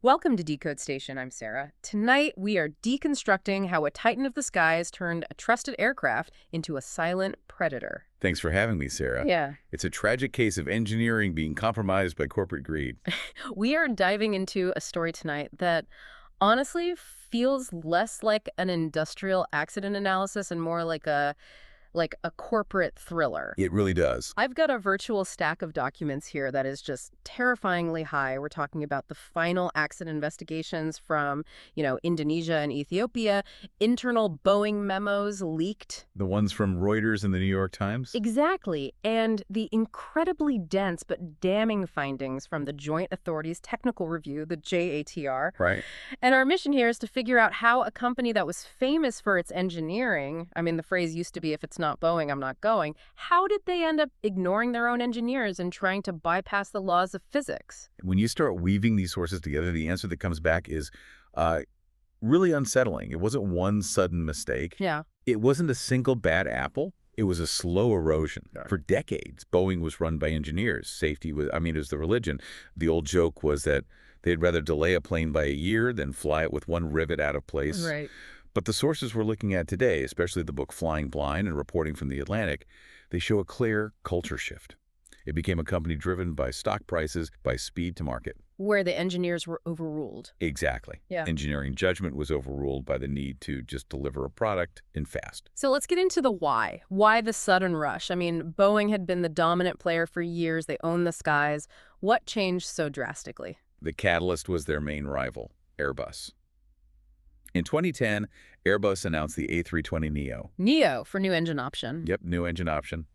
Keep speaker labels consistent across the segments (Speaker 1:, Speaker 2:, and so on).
Speaker 1: Welcome to Decode Station. I'm Sarah. Tonight, we are deconstructing how a titan of the skies turned a trusted aircraft into a silent predator.
Speaker 2: Thanks for having me, Sarah.
Speaker 1: Yeah.
Speaker 2: It's a tragic case of engineering being compromised by corporate greed.
Speaker 1: We are diving into a story tonight that honestly feels less like an industrial accident analysis and more like a corporate thriller.
Speaker 2: It really does.
Speaker 1: I've got a virtual stack of documents here that is just terrifyingly high. We're talking about the final accident investigations from, Indonesia and Ethiopia, internal Boeing memos leaked.
Speaker 2: The ones from Reuters and the New York Times?
Speaker 1: Exactly. And the incredibly dense but damning findings from the Joint Authorities Technical Review, the JATR.
Speaker 2: Right.
Speaker 1: And our mission here is to figure out how a company that was famous for its engineering, I mean, the phrase used to be, if it's not Boeing, I'm not going. How did they end up ignoring their own engineers and trying to bypass the laws of physics?
Speaker 2: When you start weaving these sources together, the answer that comes back is really unsettling. It wasn't one sudden mistake.
Speaker 1: Yeah.
Speaker 2: It wasn't a single bad apple. It was a slow erosion. Yeah. For decades, Boeing was run by engineers. Safety was, it was the religion. The old joke was that they'd rather delay a plane by a year than fly it with one rivet out of place.
Speaker 1: Right.
Speaker 2: But the sources we're looking at today, especially the book Flying Blind and reporting from the Atlantic, they show a clear culture shift. It became a company driven by stock prices, by speed to market.
Speaker 1: Where the engineers were overruled.
Speaker 2: Exactly.
Speaker 1: Yeah.
Speaker 2: Engineering judgment was overruled by the need to just deliver a product and fast.
Speaker 1: So let's get into the why. Why the sudden rush? I mean, Boeing had been the dominant player for years. They owned the skies. What changed so drastically?
Speaker 2: The catalyst was their main rival, Airbus. In 2010, Airbus announced the A320neo.
Speaker 1: Neo for new engine option.
Speaker 2: Yep, new engine option.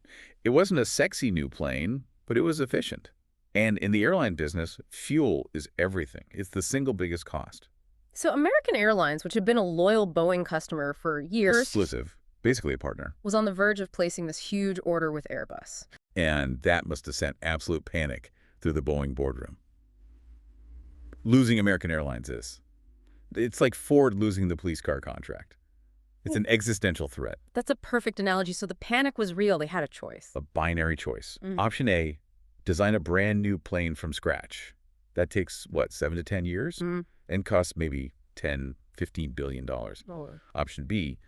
Speaker 2: It wasn't a sexy new plane, but it was efficient. And in the airline business, fuel is everything. It's the single biggest cost.
Speaker 1: So American Airlines, which had been a loyal Boeing customer for years,
Speaker 2: exclusive, basically a partner,
Speaker 1: was on the verge of placing this huge order with Airbus.
Speaker 2: And that must have sent absolute panic through the Boeing boardroom. Losing American Airlines is. It's like Ford losing the police car contract. It's an existential threat.
Speaker 1: That's a perfect analogy. So the panic was real. They had a choice.
Speaker 2: A binary choice. Option A, design a brand new plane from scratch. That takes, 7 to 10 years? And costs maybe $10, $15 billion. Option B,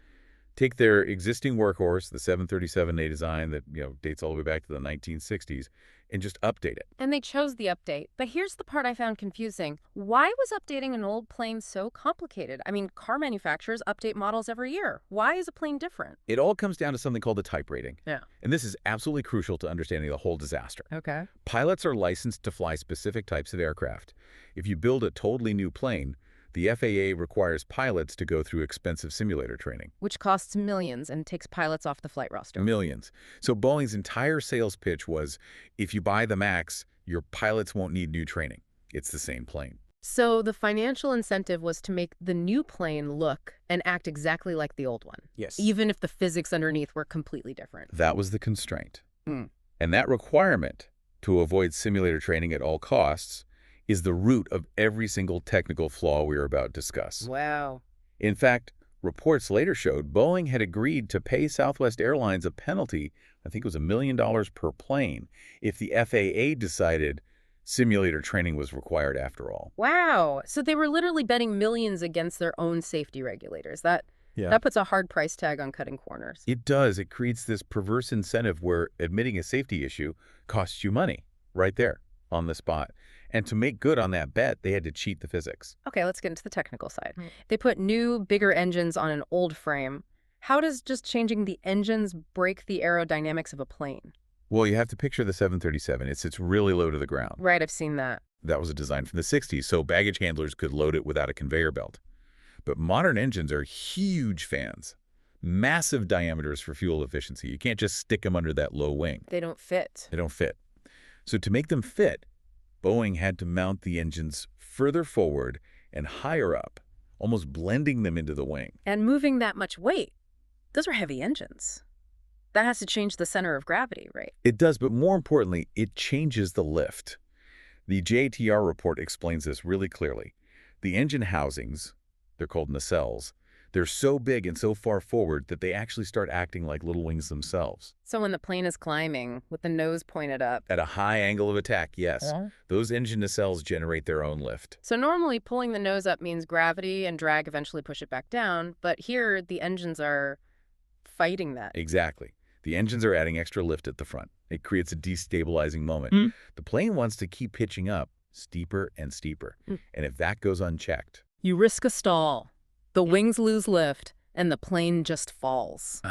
Speaker 2: take their existing workhorse, the 737A design that dates all the way back to the 1960s, and just update it.
Speaker 1: And they chose the update. But here's the part I found confusing. Why was updating an old plane so complicated? I mean, car manufacturers update models every year. Why is a plane different?
Speaker 2: It all comes down to something called the type rating.
Speaker 1: Yeah.
Speaker 2: And this is absolutely crucial to understanding the whole disaster.
Speaker 1: Okay.
Speaker 2: Pilots are licensed to fly specific types of aircraft. If you build a totally new plane, the FAA requires pilots to go through expensive simulator training.
Speaker 1: Which costs millions and takes pilots off the flight roster.
Speaker 2: Millions. So Boeing's entire sales pitch was, if you buy the MAX, your pilots won't need new training. It's the same plane.
Speaker 1: So the financial incentive was to make the new plane look and act exactly like the old one.
Speaker 2: Yes.
Speaker 1: Even if the physics underneath were completely different.
Speaker 2: That was the constraint. And that requirement to avoid simulator training at all costs is the root of every single technical flaw we are about to discuss.
Speaker 1: Wow.
Speaker 2: In fact, reports later showed Boeing had agreed to pay Southwest Airlines a penalty, I think it was $1 million per plane, if the FAA decided simulator training was required after all.
Speaker 1: Wow. So they were literally betting millions against their own safety regulators. That puts a hard price tag on cutting corners.
Speaker 2: It does. It creates this perverse incentive where admitting a safety issue costs you money right there on the spot. And to make good on that bet, they had to cheat the physics.
Speaker 1: Okay, let's get into the technical side. They put new, bigger engines on an old frame. How does just changing the engines break the aerodynamics of a plane?
Speaker 2: Well, you have to picture the 737. It sits really low to the ground.
Speaker 1: Right, I've seen that.
Speaker 2: That was a design from the 60s, so baggage handlers could load it without a conveyor belt. But modern engines are huge fans. Massive diameters for fuel efficiency. You can't just stick them under that low wing.
Speaker 1: They don't fit.
Speaker 2: They don't fit. So to make them fit, Boeing had to mount the engines further forward and higher up, almost blending them into the wing.
Speaker 1: And moving that much weight, those are heavy engines. That has to change the center of gravity, right?
Speaker 2: It does, but more importantly, it changes the lift. The JTR report explains this really clearly. The engine housings, they're called nacelles, They're so big and so far forward that they actually start acting like little wings themselves.
Speaker 1: So when the plane is climbing with the nose pointed up.
Speaker 2: At a high angle of attack, yes. Those engine nacelles generate their own lift.
Speaker 1: So normally pulling the nose up means gravity and drag eventually push it back down, but here the engines are fighting that.
Speaker 2: Exactly. The engines are adding extra lift at the front. It creates a destabilizing moment. The plane wants to keep pitching up steeper and steeper. And if that goes unchecked,
Speaker 1: you risk a stall. The wings lose lift, and the plane just falls.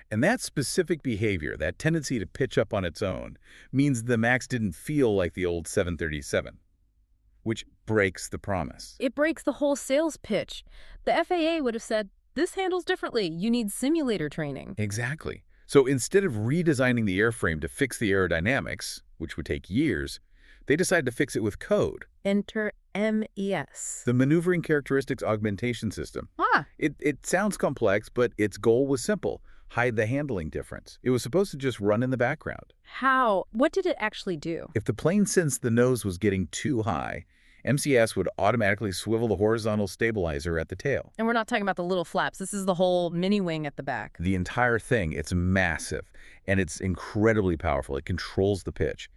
Speaker 2: And that specific behavior, that tendency to pitch up on its own, means the MAX didn't feel like the old 737, which breaks the promise.
Speaker 1: It breaks the whole sales pitch. The FAA would have said, this handles differently. You need simulator training.
Speaker 2: Exactly. So instead of redesigning the airframe to fix the aerodynamics, which would take years, they decided to fix it with code.
Speaker 1: Enter MES.
Speaker 2: The Maneuvering Characteristics Augmentation System. It sounds complex, but its goal was simple. Hide the handling difference. It was supposed to just run in the background.
Speaker 1: How? What did it actually do?
Speaker 2: If the plane sensed the nose was getting too high, MCAS would automatically swivel the horizontal stabilizer at the tail.
Speaker 1: And we're not talking about the little flaps. This is the whole mini wing at the back.
Speaker 2: The entire thing. It's massive, and it's incredibly powerful. It controls the pitch.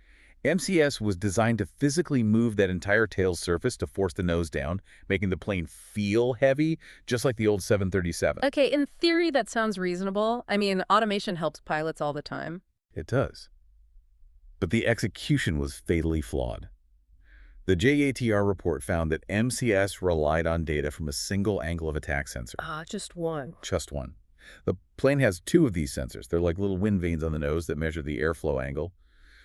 Speaker 2: MCAS was designed to physically move that entire tail surface to force the nose down, making the plane feel heavy, just like the old 737.
Speaker 1: Okay, in theory, that sounds reasonable. I mean, automation helps pilots all the time.
Speaker 2: It does. But the execution was fatally flawed. The JATR report found that MCAS relied on data from a single angle of attack sensor.
Speaker 1: Just one.
Speaker 2: Just one. The plane has two of these sensors. They're like little wind vanes on the nose that measure the airflow angle.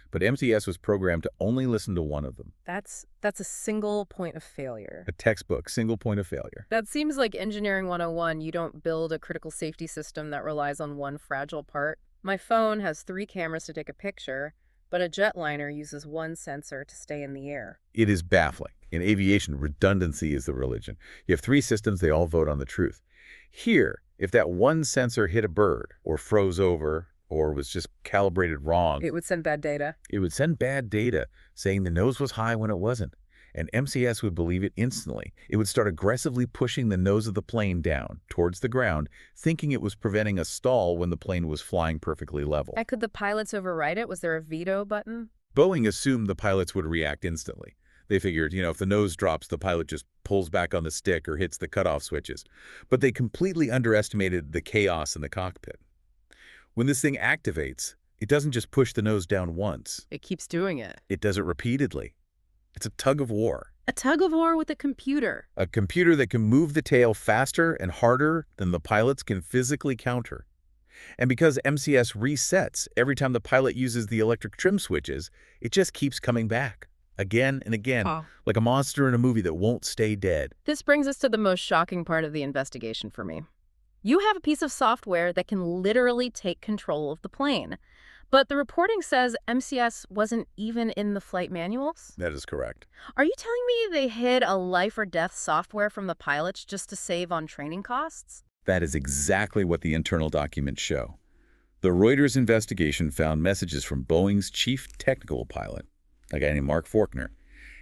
Speaker 2: But MCAS was programmed to only listen to one of them.
Speaker 1: That's a single point of failure.
Speaker 2: A textbook, single point of failure.
Speaker 1: That seems like engineering 101. You don't build a critical safety system that relies on one fragile part. My phone has 3 cameras to take a picture, but a jetliner uses one sensor to stay in the air.
Speaker 2: It is baffling. In aviation, redundancy is the religion. You have 3 systems, they all vote on the truth. Here, if that one sensor hit a bird or froze over or was just calibrated wrong,
Speaker 1: it would send bad data.
Speaker 2: It would send bad data saying the nose was high when it wasn't. And MCAS would believe it instantly. It would start aggressively pushing the nose of the plane down towards the ground, thinking it was preventing a stall when the plane was flying perfectly level.
Speaker 1: And could the pilots override it? Was there a veto button?
Speaker 2: Boeing assumed the pilots would react instantly. They figured, if the nose drops, the pilot just pulls back on the stick or hits the cutoff switches. But they completely underestimated the chaos in the cockpit. When this thing activates, it doesn't just push the nose down once.
Speaker 1: It keeps doing it.
Speaker 2: It does it repeatedly. It's a tug of war.
Speaker 1: A tug of war with a computer.
Speaker 2: A computer that can move the tail faster and harder than the pilots can physically counter. And because MCAS resets every time the pilot uses the electric trim switches, it just keeps coming back. Again and again, like a monster in a movie that won't stay dead.
Speaker 1: This brings us to the most shocking part of the investigation for me. You have a piece of software that can literally take control of the plane. But the reporting says MCAS wasn't even in the flight manuals?
Speaker 2: That is correct.
Speaker 1: Are you telling me they hid a life or death software from the pilots just to save on training costs?
Speaker 2: That is exactly what the internal documents show. The Reuters investigation found messages from Boeing's chief technical pilot, a guy named Mark Faulkner,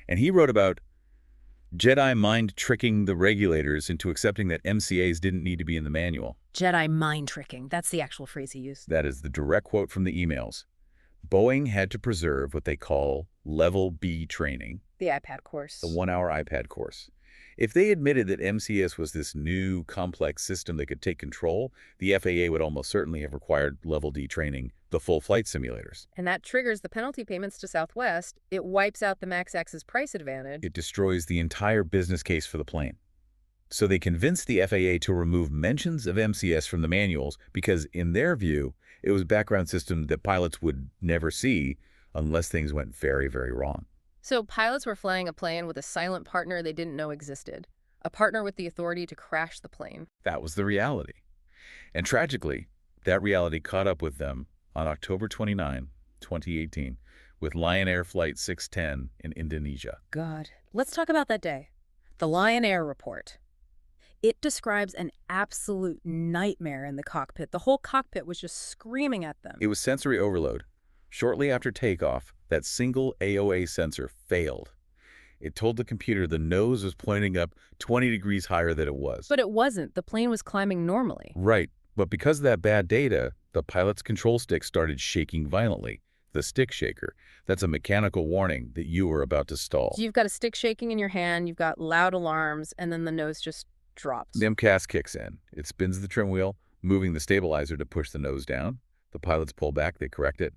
Speaker 2: and he wrote about Jedi mind tricking the regulators into accepting that MCAs didn't need to be in the manual.
Speaker 1: Jedi mind tricking. That's the actual phrase he used.
Speaker 2: That is the direct quote from the emails. Boeing had to preserve what they call Level B training.
Speaker 1: The iPad course.
Speaker 2: The 1-hour iPad course. If they admitted that MCAS was this new, complex system that could take control, the FAA would almost certainly have required Level D training, the full flight simulators.
Speaker 1: And that triggers the penalty payments to Southwest. It wipes out the MAX-X's price advantage.
Speaker 2: It destroys the entire business case for the plane. So they convinced the FAA to remove mentions of MCAS from the manuals because, in their view, it was a background system that pilots would never see unless things went very, very wrong.
Speaker 1: So pilots were flying a plane with a silent partner they didn't know existed, a partner with the authority to crash the plane.
Speaker 2: That was the reality. And tragically, that reality caught up with them on October 29, 2018, with Lion Air Flight 610 in Indonesia.
Speaker 1: God. Let's talk about that day. The Lion Air report. It describes an absolute nightmare in the cockpit. The whole cockpit was just screaming at them.
Speaker 2: It was sensory overload. Shortly after takeoff, that single AOA sensor failed. It told the computer the nose was pointing up 20 degrees higher than it was.
Speaker 1: But it wasn't. The plane was climbing normally.
Speaker 2: Right. But because of that bad data, the pilot's control stick started shaking violently. The stick shaker. That's a mechanical warning that you were about to stall.
Speaker 1: So you've got a stick shaking in your hand, you've got loud alarms, and then the nose just drops.
Speaker 2: The MCAS kicks in. It spins the trim wheel, moving the stabilizer to push the nose down. The pilots pull back, they correct it.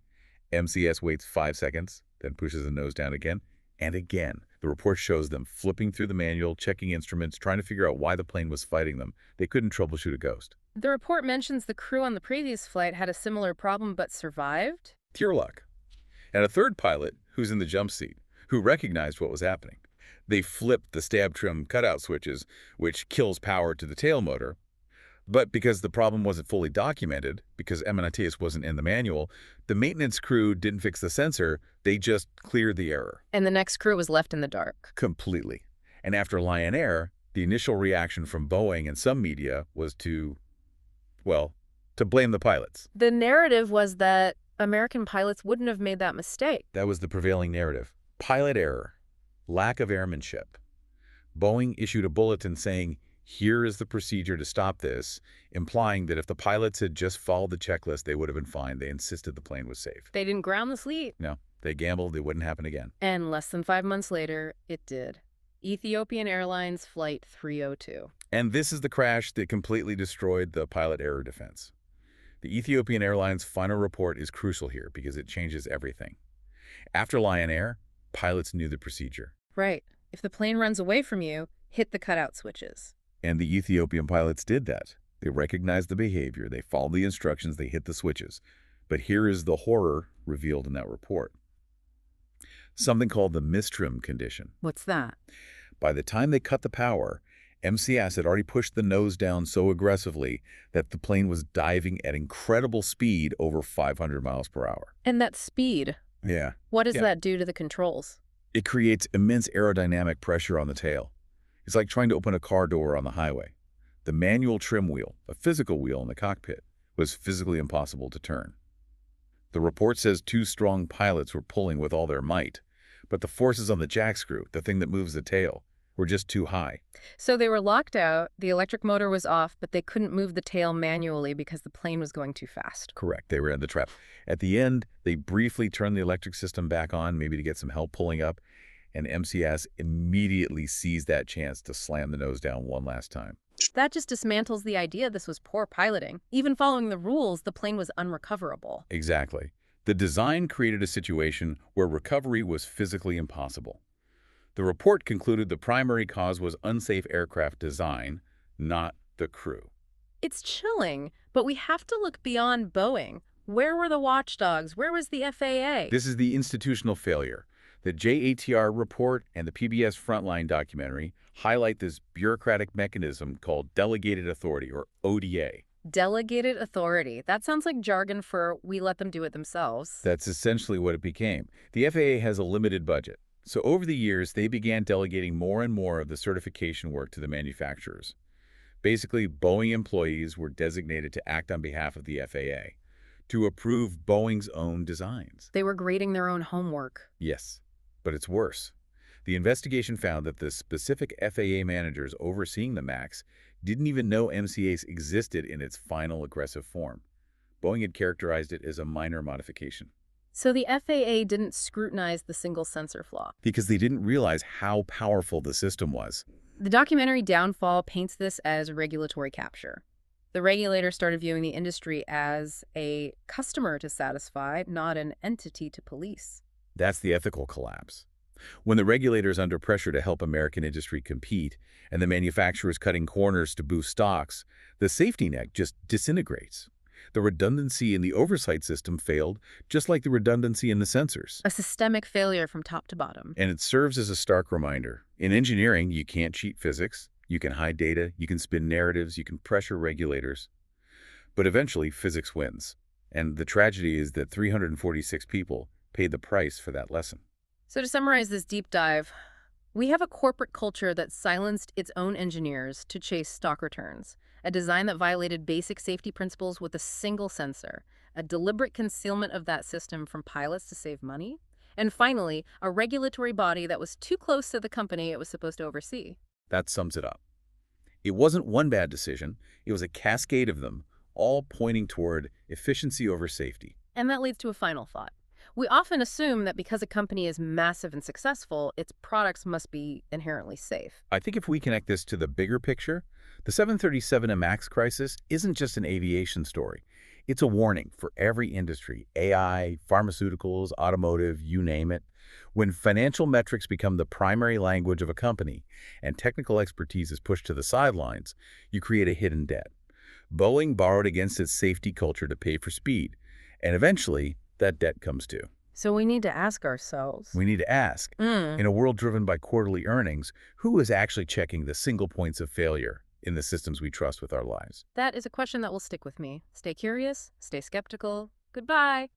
Speaker 2: MCS waits 5 seconds, then pushes the nose down again and again. The report shows them flipping through the manual, checking instruments, trying to figure out why the plane was fighting them. They couldn't troubleshoot a ghost.
Speaker 1: The report mentions the crew on the previous flight had a similar problem but survived.
Speaker 2: Pure luck. And a third pilot, who's in the jump seat, who recognized what was happening. They flipped the stab trim cutout switches, which kills power to the tail motor. But because the problem wasn't fully documented, because MNITS wasn't in the manual, the maintenance crew didn't fix the sensor, they just cleared the error.
Speaker 1: And the next crew was left in the dark.
Speaker 2: Completely. And after Lion Air, the initial reaction from Boeing and some media was to blame the pilots.
Speaker 1: The narrative was that American pilots wouldn't have made that mistake.
Speaker 2: That was the prevailing narrative. Pilot error. Lack of airmanship. Boeing issued a bulletin saying, "Here is the procedure to stop this," implying that if the pilots had just followed the checklist, they would have been fine. They insisted the plane was safe.
Speaker 1: They didn't ground the fleet.
Speaker 2: No, they gambled it wouldn't happen again.
Speaker 1: And less than 5 months later, it did. Ethiopian Airlines Flight 302.
Speaker 2: And this is the crash that completely destroyed the pilot error defense. The Ethiopian Airlines final report is crucial here because it changes everything. After Lion Air, pilots knew the procedure.
Speaker 1: Right. If the plane runs away from you, hit the cutout switches.
Speaker 2: And the Ethiopian pilots did that. They recognized the behavior, they followed the instructions, they hit the switches. But here is the horror revealed in that report. Something called the mistrim condition.
Speaker 1: What's that?
Speaker 2: By the time they cut the power, MCAS had already pushed the nose down so aggressively that the plane was diving at incredible speed over 500 miles per hour.
Speaker 1: And that speed.
Speaker 2: Yeah.
Speaker 1: What does that do to the controls?
Speaker 2: It creates immense aerodynamic pressure on the tail. It's like trying to open a car door on the highway. The manual trim wheel, a physical wheel in the cockpit, was physically impossible to turn. The report says 2 strong pilots were pulling with all their might, but the forces on the jack screw, the thing that moves the tail, were just too high.
Speaker 1: So they were locked out, the electric motor was off, but they couldn't move the tail manually because the plane was going too fast.
Speaker 2: Correct. They were in the trap. At the end, they briefly turned the electric system back on, maybe to get some help pulling up, and MCAS immediately seized that chance to slam the nose down one last time.
Speaker 1: That just dismantles the idea this was poor piloting. Even following the rules, the plane was unrecoverable.
Speaker 2: Exactly. The design created a situation where recovery was physically impossible. The report concluded the primary cause was unsafe aircraft design, not the crew.
Speaker 1: It's chilling, but we have to look beyond Boeing. Where were the watchdogs? Where was the FAA?
Speaker 2: This is the institutional failure. The JATR report and the PBS Frontline documentary highlight this bureaucratic mechanism called delegated authority, or ODA.
Speaker 1: Delegated authority. That sounds like jargon for we let them do it themselves.
Speaker 2: That's essentially what it became. The FAA has a limited budget. So over the years, they began delegating more and more of the certification work to the manufacturers. Basically, Boeing employees were designated to act on behalf of the FAA, to approve Boeing's own designs.
Speaker 1: They were grading their own homework.
Speaker 2: Yes, but it's worse. The investigation found that the specific FAA managers overseeing the MAX didn't even know MCAS existed in its final aggressive form. Boeing had characterized it as a minor modification.
Speaker 1: So the FAA didn't scrutinize the single sensor flaw.
Speaker 2: Because they didn't realize how powerful the system was.
Speaker 1: The documentary Downfall paints this as regulatory capture. The regulator started viewing the industry as a customer to satisfy, not an entity to police.
Speaker 2: That's the ethical collapse. When the regulator is under pressure to help American industry compete, and the manufacturers cutting corners to boost stocks, the safety net just disintegrates. The redundancy in the oversight system failed, just like the redundancy in the sensors.
Speaker 1: A systemic failure from top to bottom.
Speaker 2: And it serves as a stark reminder. In engineering, you can't cheat physics. You can hide data, you can spin narratives, you can pressure regulators. But eventually, physics wins. And the tragedy is that 346 people paid the price for that lesson.
Speaker 1: So to summarize this deep dive, we have a corporate culture that silenced its own engineers to chase stock returns, a design that violated basic safety principles with a single sensor, a deliberate concealment of that system from pilots to save money, And finally, a regulatory body that was too close to the company it was supposed to oversee.
Speaker 2: That sums it up. It wasn't one bad decision. It was a cascade of them, all pointing toward efficiency over safety.
Speaker 1: And that leads to a final thought. We often assume that because a company is massive and successful, its products must be inherently safe.
Speaker 2: I think if we connect this to the bigger picture, the 737 MAX crisis isn't just an aviation story. It's a warning for every industry, AI, pharmaceuticals, automotive, you name it. When financial metrics become the primary language of a company and technical expertise is pushed to the sidelines, you create a hidden debt. Boeing borrowed against its safety culture to pay for speed, and eventually, that debt comes due.
Speaker 1: So we need to ask ourselves.
Speaker 2: We need to ask, in a world driven by quarterly earnings, who is actually checking the single points of failure in the systems we trust with our lives?
Speaker 1: That is a question that will stick with me. Stay curious, stay skeptical. Goodbye.